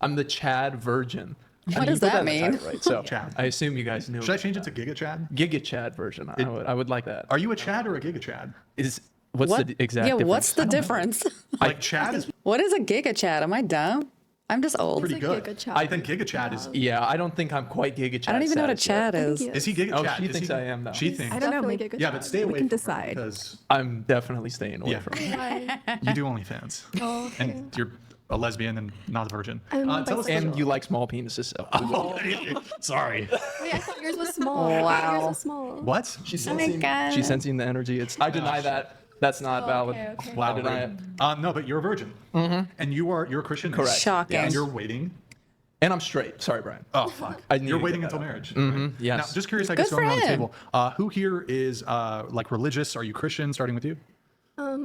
I'm the Chad virgin. What does that mean? Title, right? So Chad. I assume you guys knew. Should I change it to Giga Chad? Giga Chad version? I would like that. Are you a Chad or a Giga Chad? What's What? the exact Yeah, difference? what's the difference? Like Chad is What is a giga chat? Am I dumb? I'm just old. pretty It's good. like Giga Chad. I think Giga Chad is. Yeah, I don't think I'm quite Giga Chad. I don't even know what a status yet. chat is. Yeah. Is he Giga Oh, Chad? she Is thinks he- I am, though. She thinks. I don't know. Definitely Maybe, Giga Yeah, Chad. but stay away can from decide. her because I'm definitely staying away Yeah. from it. Why? you do OnlyFans. Oh, okay. And you're a lesbian and not a virgin. I'm Tell us. bisexual. And you like small penises, so. Sorry. Wait, I thought yours was small. Wow. I thought yours was small. What? She's Oh my sensing, God. she's sensing the energy. I deny that. That's not valid. okay. Wow. I deny it. No, but you're a virgin. And you're a Christian. Correct. Shocking. And you're waiting. And I'm straight. Sorry, Brian. Oh fuck. I need You're to waiting get that until out. marriage. Yes. Now, just curious, I Good guess, for going on the him. table. Who here is like religious? Are you Christian? Starting with you.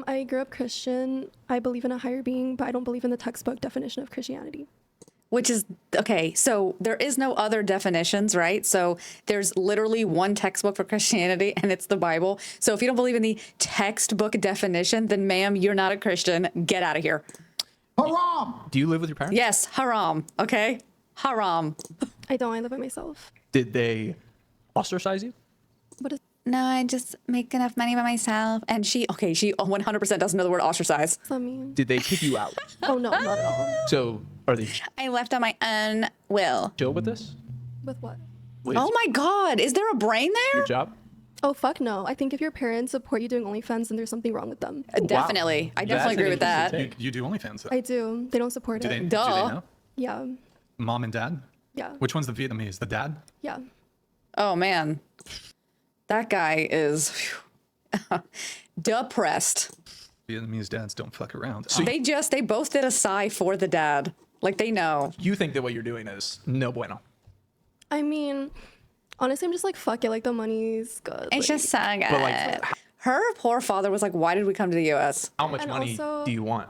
I grew up Christian. I believe in a higher being, but I don't believe in the textbook definition of Christianity. Which is okay. So there is no other definitions, right? So there's literally one textbook for Christianity, and it's the Bible. So if you don't believe in the textbook definition, then ma'am, you're not a Christian. Get out of here. Do you live with your parents? Yes, haram. Okay, haram. I don't. I live by myself. Did they ostracize you? What is? No, I just make enough money by myself. And she 100% doesn't know the word ostracize. Does that mean? Did they kick you out? Oh no, not at all. So are they I left on my own will. chill with this? With what? With Oh my God, is there a brain there? your job? Oh fuck no. I think if your parents support you doing OnlyFans, then there's something wrong with them. Definitely. I definitely That's agree an with that. interesting You do OnlyFans. Though. I do. They don't support Do it. they? Do Duh. they know? Yeah. Mom and dad. Yeah. Which one's the Vietnamese? The dad? Yeah. Oh man, that guy is depressed. Vietnamese dads don't fuck around. They both did a sigh for the dad. Like they know. You think that what you're doing is no bueno. I mean, honestly, I'm just like, fuck it. Like, the money's good. It's just so good. But like, Her poor father was like, why did we come to the U.S.? how much And money also- do you want?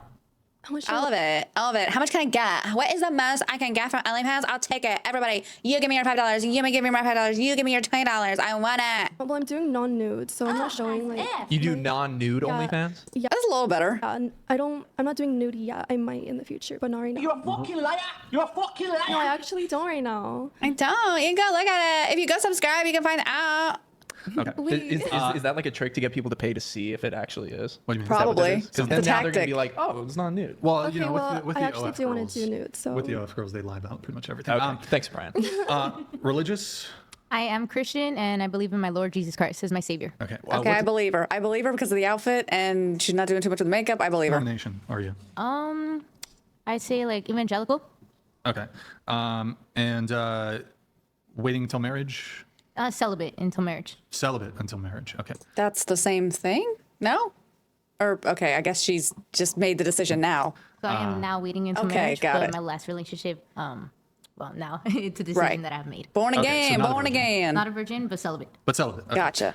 how much? All of it. All of it. How much can I get? What is the most I can get from OnlyFans? I'll take it. Everybody, you give me your $5. You give me my $5. You give me your $20. I want it. Well, I'm doing non-nude, so I'm not showing like. You do non-nude OnlyFans? Yeah. That's a little better. And I'm not doing nude yet. I might in the future, but not right now. You're a fucking liar! You're a fucking liar! No, I actually don't right now. I don't. You can go look at it. If you go subscribe, you can find out. Okay. Is that like a trick to get people to pay to see if it actually is? What do you mean? Probably. Because It's a then now they're gonna tactic. be like, oh, it's not nude. Well, Okay, you know, well, with I the actually OF do want girls, to do nude, so. with the OF girls, they lie about pretty much everything. Okay. Thanks, Brian. Religious. I am Christian and I believe in my Lord Jesus Christ as my savior. Okay. Okay, I believe her. I believe her because of the outfit and she's not doing too much with the makeup. I believe her. denomination are you? I'd say like evangelical. Okay. And waiting until marriage. Celibate until marriage. Celibate until marriage. Okay. That's the same thing? No? Or, okay, I guess she's just made the decision now. So I am now waiting until okay, marriage. got but it. my last relationship, well, now it's a decision Right. that I've made. Born Okay, again, so not a born virgin. again. Not a virgin, but celibate. But celibate. Okay. Gotcha.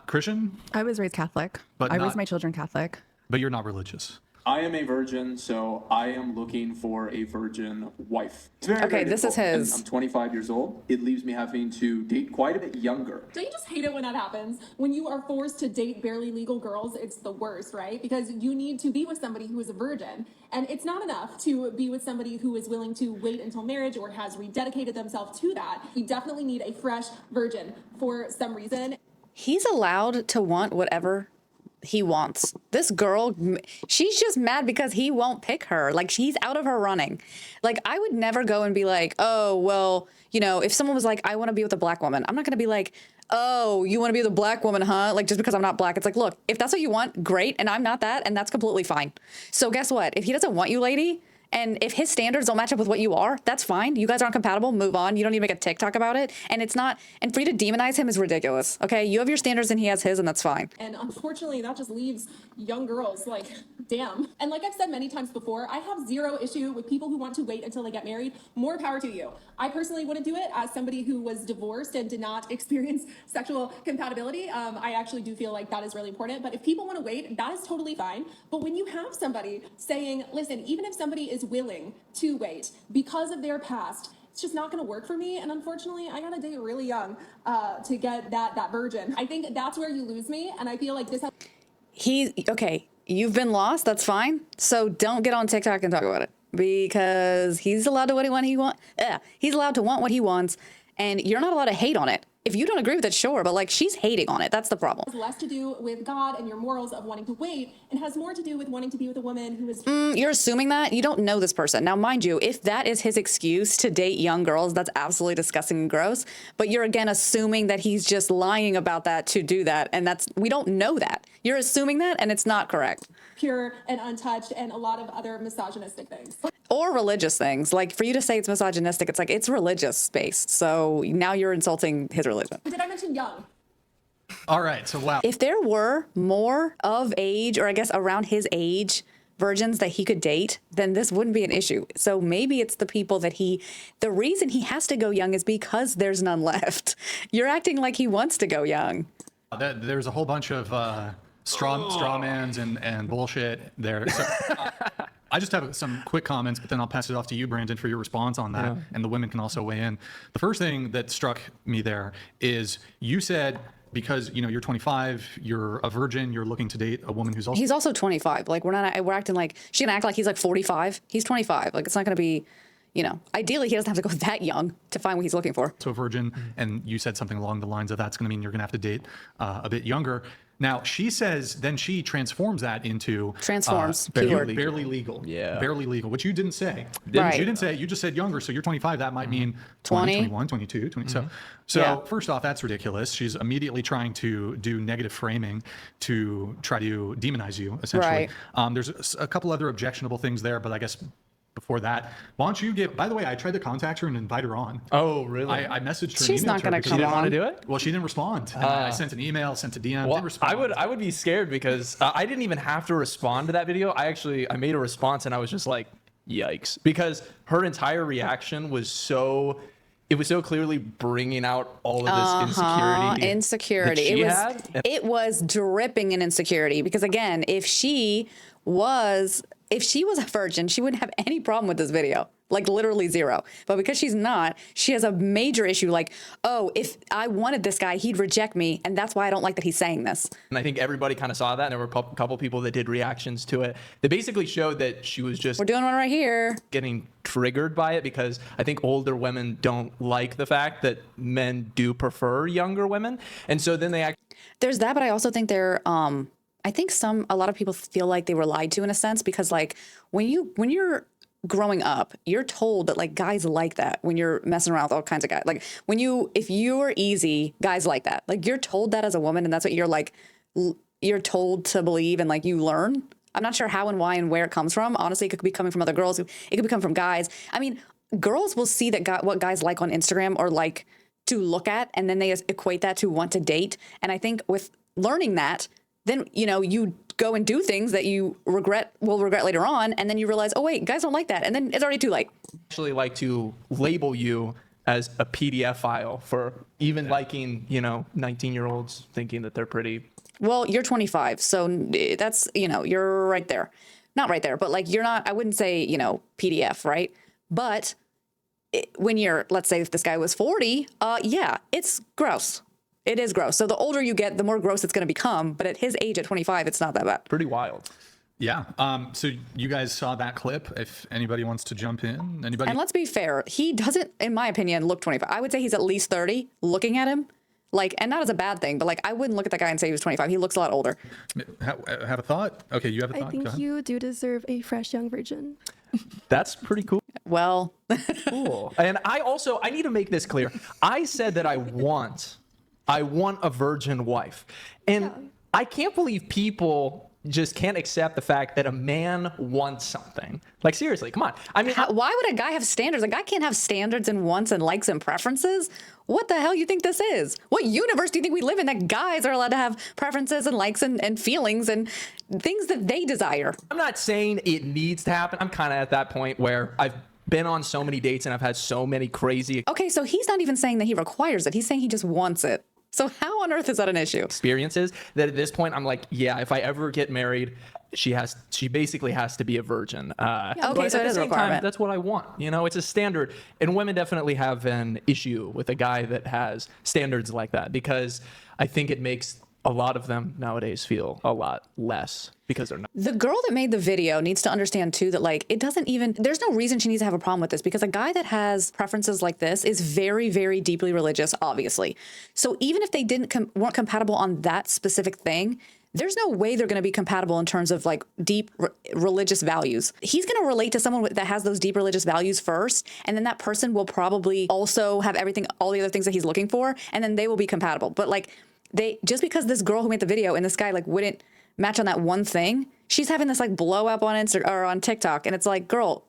Christian, I was raised Catholic. But I not- raised my children Catholic. but you're not religious. I am a virgin, so I am looking for a virgin wife. It's very, Okay, very this is difficult. his. I'm 25 years old. It leaves me having to date quite a bit younger. Don't you just hate it when that happens? When you are forced to date barely legal girls, it's the worst, right? Because you need to be with somebody who is a virgin. And it's not enough to be with somebody who is willing to wait until marriage or has rededicated themselves to that. We definitely need a fresh virgin for some reason. He's allowed to want whatever he wants. This girl, she's just mad because he won't pick her. Like, she's out of her running. Like, I would never go and be like, oh, well, you know, if someone was like, I want to be with a black woman, I'm not going to be like, oh, you want to be with a black woman, huh? Like, just because I'm not black. It's like, look, if that's what you want, great. And I'm not that. And that's completely fine. So guess what? If he doesn't want you, lady, and if his standards don't match up with what you are, that's fine. You guys aren't compatible. Move on. You don't need to make a TikTok about it. And it's not, and for you to demonize him is ridiculous. Okay. You have your standards and he has his, and that's fine. And unfortunately, that just leaves young girls like, damn. And like I've said many times before, I have zero issue with people who want to wait until they get married. More power to you. I personally wouldn't do it as somebody who was divorced and did not experience sexual compatibility. I actually do feel like that is really important. But if people want to wait, that is totally fine. But when you have somebody saying, listen, even if somebody is willing to wait because of their past, it's just not going to work for me. And unfortunately, I got to date really young to get that virgin. I think that's where you lose me. And I feel like this. Okay. You've been lost. That's fine. So don't get on TikTok and talk about it. because he's allowed to what he wants. He's allowed to want what he wants, and you're not allowed to hate on it. If you don't agree with it, sure, but like she's hating on it. That's the problem. It has less to do with God and your morals of wanting to wait, and has more to do with wanting to be with a woman who is. You're assuming that you don't know this person. Now, mind you, if that is his excuse to date young girls, that's absolutely disgusting and gross. But you're again assuming that he's just lying about that to do that, and we don't know that. You're assuming that, and it's not correct. Pure and untouched, and a lot of other misogynistic things. Or religious things. Like for you to say it's misogynistic, it's like it's religious based. So now you're insulting his religion. Did I mention young? All right. So, wow. If there were more of age, or I guess around his age, virgins that he could date, then this wouldn't be an issue. So maybe it's the people that the reason he has to go young is because there's none left. You're acting like he wants to go young. There's a whole bunch of straw mans and bullshit there. So, I just have some quick comments, but then I'll pass it off to you, Brandon, for your response on that. And the women can also weigh in. The first thing that struck me there is you said, because you're 25, you're a virgin, you're looking to date a woman who's also. He's also 25. Like we're acting like she can act like he's like 45. He's 25. Like it's not going to be, ideally he doesn't have to go that young to find what he's looking for. So a virgin, and you said something along the lines of that's going to mean you're going to have to date a bit younger. Now she says, then she transforms that into barely legal. Yeah, barely legal, which you didn't say. Right. You didn't say. You just said younger, so you're 25. That might mean 20, 21, 22, 20. So first off, that's ridiculous. She's immediately trying to do negative framing to try to demonize you, essentially. Right. There's a couple other objectionable things there, but I guess before that, why don't you by the way, I tried to contact her and invite her on. Oh, really? I messaged her. She's and emailed not going her to because come She didn't on. want to do it? Well, she didn't respond. And I sent an email, sent a DM. Didn't respond. I would be scared because I didn't even have to respond to that video. I made a response and I was just like, yikes, because her entire reaction was so clearly bringing out all of this insecurity. It was dripping in insecurity because again, if she was a virgin, she wouldn't have any problem with this video. Like literally zero. But because she's not, she has a major issue like, oh, if I wanted this guy, he'd reject me. And that's why I don't like that he's saying this. And I think everybody kind of saw that. And there were a couple people that did reactions to it. They basically showed that she was just We're doing one right here. getting triggered by it because I think older women don't like the fact that men do prefer younger women. And so then There's that, but I also think I think a lot of people feel like they were lied to in a sense because like when you're growing up, you're told that like guys like that when you're messing around with all kinds of guys. Like if you're easy, guys like that. Like you're told that as a woman, and that's what you're told to believe, and like you learn. I'm not sure how and why and where it comes from. Honestly, it could be coming from other girls. It could be coming from guys. I mean, girls will see what guys like on Instagram or like to look at, and then they equate that to want to date. And I think with learning that, then you go and do things that you will regret later on, and then you realize, oh wait, guys don't like that, and then it's already too late. actually like to label you as a PDF file for even liking 19-year-olds thinking that they're pretty. Well, you're 25, so that's you're right there, not right there, but like you're not. I wouldn't say PDF, right? But when let's say if this guy was 40, yeah, it's gross. It is gross. So the older you get, the more gross it's going to become. But at his age, at 25, it's not that bad. Pretty wild. Yeah. So you guys saw that clip. If anybody wants to jump in, anybody? And let's be fair. He doesn't, in my opinion, look 25. I would say he's at least 30 looking at him. Like, and not as a bad thing, but like, I wouldn't look at that guy and say he was 25. He looks a lot older. Have a thought? Okay, you have a thought? I think you do deserve a fresh young virgin. That's pretty cool. Well, Cool. And I need to make this clear. I said that I want a virgin wife. And I can't believe people just can't accept the fact that a man wants something. Like, seriously, come on. I mean, why would a guy have standards? A guy can't have standards and wants and likes and preferences. What the hell you think this is? What universe do you think we live in that guys are allowed to have preferences and likes and feelings and things that they desire? I'm not saying it needs to happen. I'm kind of at that point where I've been on so many dates and I've had so many crazy Okay, so he's not even saying that he requires it. He's saying he just wants it. So how on earth is that an issue? experiences that at this point I'm like, yeah, if I ever get married, she basically has to be a virgin. Okay, so it is a requirement. That's what I want. It's a standard. And women definitely have an issue with a guy that has standards like that because I think it makes a lot of them nowadays feel a lot less because they're not. The girl that made the video needs to understand too that like it doesn't even there's no reason she needs to have a problem with this because a guy that has preferences like this is very, very deeply religious, obviously. So even if they weren't compatible on that specific thing, there's no way they're going to be compatible in terms of like deep religious values. He's going to relate to someone that has those deep religious values first, and then that person will probably also have all the other things that he's looking for, and then they will be compatible. But like just because this girl who made the video and this guy like wouldn't match on that one thing, she's having this like blow up on Instagram or on TikTok, and it's like, girl,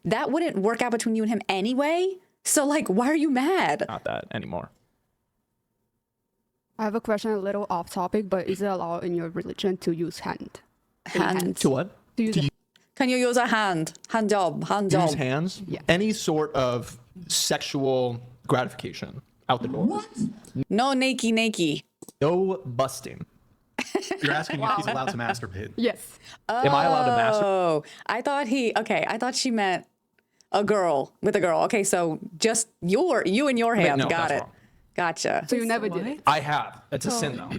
that wouldn't work out between you and him anyway. So like, why are you mad? Not that anymore. I have a question a little off topic, but is it allowed in your religion to use hand? To what? To use Can you use a hand job? Use hands? Yeah. Any sort of sexual gratification out the door. What? No nakey. No busting. You're asking if he's allowed to masturbate. Yes. Am I allowed to masturbate? Oh, I thought she meant a girl with a girl. Okay, so just you and your hand. no, Got that's it. wrong. Gotcha. So you never did it? I have. It's a sin though.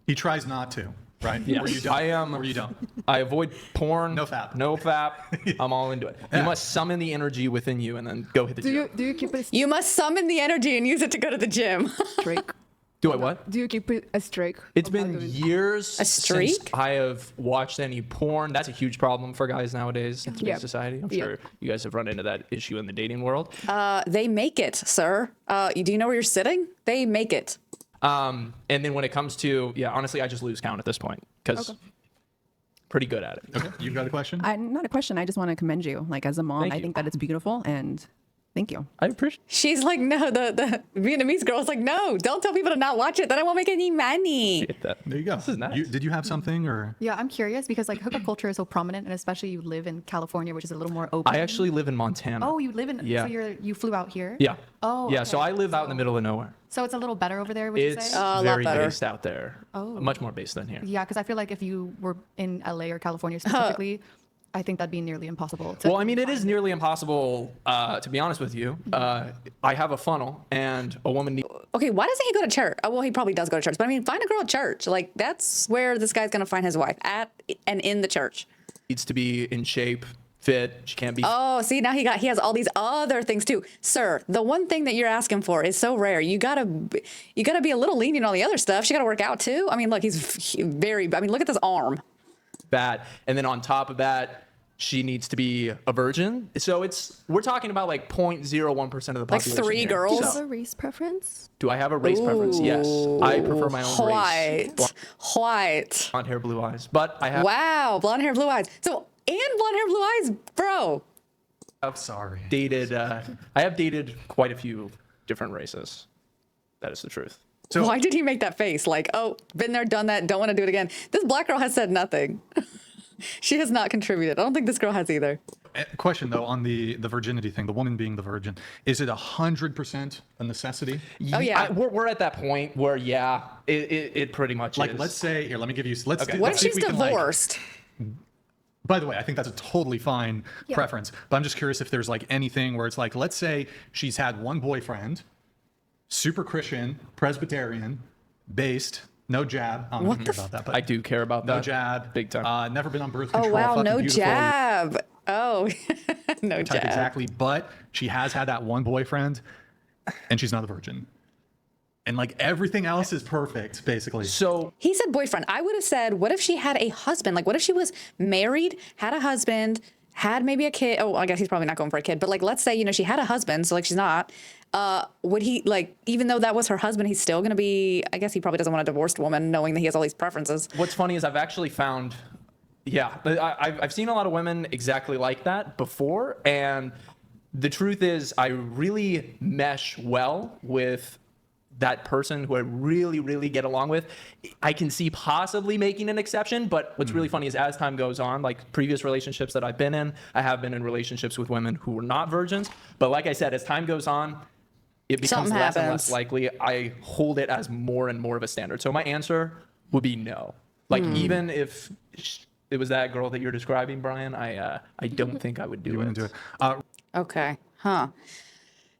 He tries not to, right? Yes. Or you don't. I am. Or you don't. I avoid porn. No fap. No fap. I'm all into it. Yeah. You must summon the energy within you and then go hit the gym. Do you keep it You must summon the energy and use it to go to the gym. streak? Do I what? Do you keep it a streak? It's about been doing- years A since streak? I have watched any porn. That's a huge problem for guys nowadays in today's Yeah. society. I'm Yeah. sure you guys have run into that issue in the dating world. They make it, sir. Do you know where you're sitting? They make it. And then when it comes to, honestly, I just lose count at this point because pretty good at it. Okay, you've got a question? Not a question. I just want to commend you. Like as a mom, Thank I you. think that it's beautiful and thank you. I appreciate She's like, no, the Vietnamese girl's like, no, don't tell people to not watch it. Then I won't make any money. that. There you go. This is nice. Did you have something or? Yeah, I'm curious because like hookup culture is so prominent, and especially you live in California, which is a little more open. I actually live in Montana. Oh, you live in? Yeah. So you flew out here? Yeah. Oh. Yeah, so okay. I live out in the middle of nowhere. So it's a little better over there, would you It's say? lot very better. based out there. Oh. Much more based than here. Yeah, because I feel like if you were in LA or California specifically, I think that'd be nearly impossible. Well, I mean, it is nearly impossible, to be honest with you. I have a funnel, and a woman Okay, why doesn't he go to church? Oh, well, he probably does go to church, but I mean, find a girl at church. Like, that's where this guy's gonna find his wife, at and in the church. needs to be in shape, fit. She can't be. Oh, see, now he has all these other things too. Sir, the one thing that you're asking for is so rare. You gotta be a little lenient on the other stuff. She gotta work out too. I mean, look, he's very, I mean, look at this arm. Bad. And then on top of that, she needs to be a virgin. So we're talking about like 0.01% of the Like population. 3 here. girls? Do you So, have a race preference? do I have a race preference? Yes. I prefer my own race. White. Blonde hair, blue eyes. But I have Wow, blonde hair, blue eyes. So, and blonde hair, blue eyes, bro. I'm sorry. dated. I have dated quite a few different races. That is the truth. So Why did he make that face? Like, oh, been there, done that, don't want to do it again. This black girl has said nothing. She has not contributed. I don't think this girl has either. question though on the virginity thing, the woman being the virgin, is it 100% a necessity? Oh, yeah. We're at that point where it pretty much Like is. let's say here, let me give you. Let's. Okay. What let's if see she's we can, like- divorced? By the way, I think that's a totally fine preference. But I'm just curious if there's like anything where it's like, let's say she's had one boyfriend, super Christian, Presbyterian, based, no jab. I don't know if you care about that, but I do care about that. no jab, Big time. Never been on birth Oh, control. wow, fucking no beautiful, jab. Oh, no type jab. exactly. But she has had that one boyfriend, and she's not a virgin. And like everything else is perfect, basically. So He said boyfriend. I would have said, what if she had a husband? Like, what if she was married, had a husband, had maybe a kid? Oh, I guess he's probably not going for a kid. But like, let's say, you know, she had a husband, so like she's not. Would he, like, even though that was her husband, he's still going to be, I guess he probably doesn't want a divorced woman knowing that he has all these preferences. what's funny is I've actually found, I've seen a lot of women exactly like that before, and the truth is I really mesh well with that person who I really, really get along with. I can see possibly making an exception, but what's really funny is as time goes on, like previous relationships that I've been in, I have been in relationships with women who were not virgins. But like I said, as time goes on, it becomes Something less and happens. less likely. I hold it as more and more of a standard. So my answer would be no. Like even if it was that girl that you're describing, Brian, I don't think I would do You it. wouldn't do it. Okay. Huh.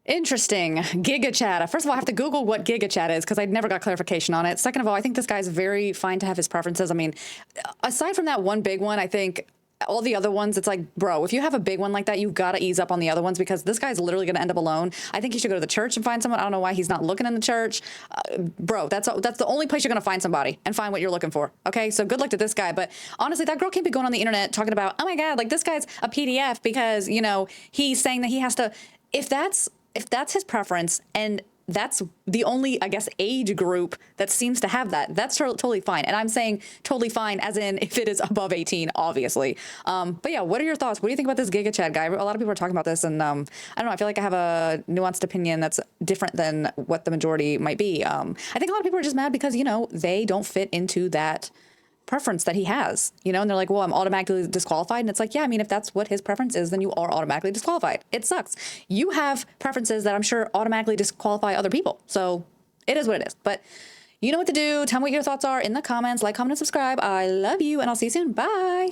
Interesting. Giga chat. First of all, I have to Google what Giga chat is because I never got clarification on it. Second of all, I think this guy's very fine to have his preferences. I mean, aside from that one big one, I think all the other ones, it's like, bro, if you have a big one like that, you've got to ease up on the other ones because this guy's literally going to end up alone. I think you should go to the church and find someone. I don't know why he's not looking in the church. Bro, that's the only place you're going to find somebody and find what you're looking for. Okay, so good luck to this guy. But honestly, that girl can't be going on the internet talking about, oh my God, like this guy's a PDF because, you know, he's saying that he has to, if that's his preference and that's the only, I guess, age group that seems to have that, that's totally fine. And I'm saying totally fine as in if it is above 18, obviously. But yeah, what are your thoughts? What do you think about this Giga Chat guy? A lot of people are talking about this and I don't know, I feel like I have a nuanced opinion that's different than what the majority might be. I think a lot of people are just mad because, you know, they don't fit into that preference that he has, you know, and they're like, well, I'm automatically disqualified. And it's like, yeah, I mean, if that's what his preference is, then you are automatically disqualified. It sucks. You have preferences that I'm sure automatically disqualify other people. So it is what it is. But you know what to do. Tell me what your thoughts are in the comments. Like, comment, and subscribe. I love you, and I'll see you soon. Bye.